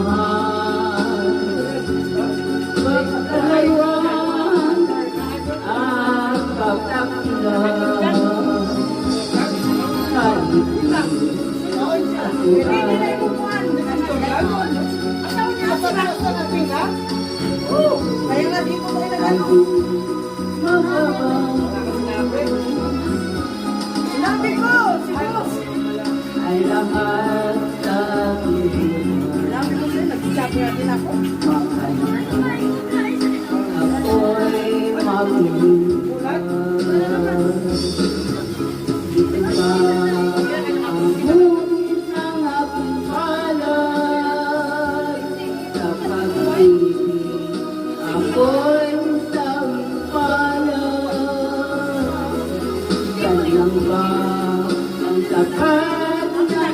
mahal. Pagkalaywan at pagkakilala. Kaya nga di ko kayo nag-ano. Sinabi ko, siguro. Ay lahat sa akin. Sinabi ko sa'yo, nag-sabi natin ako.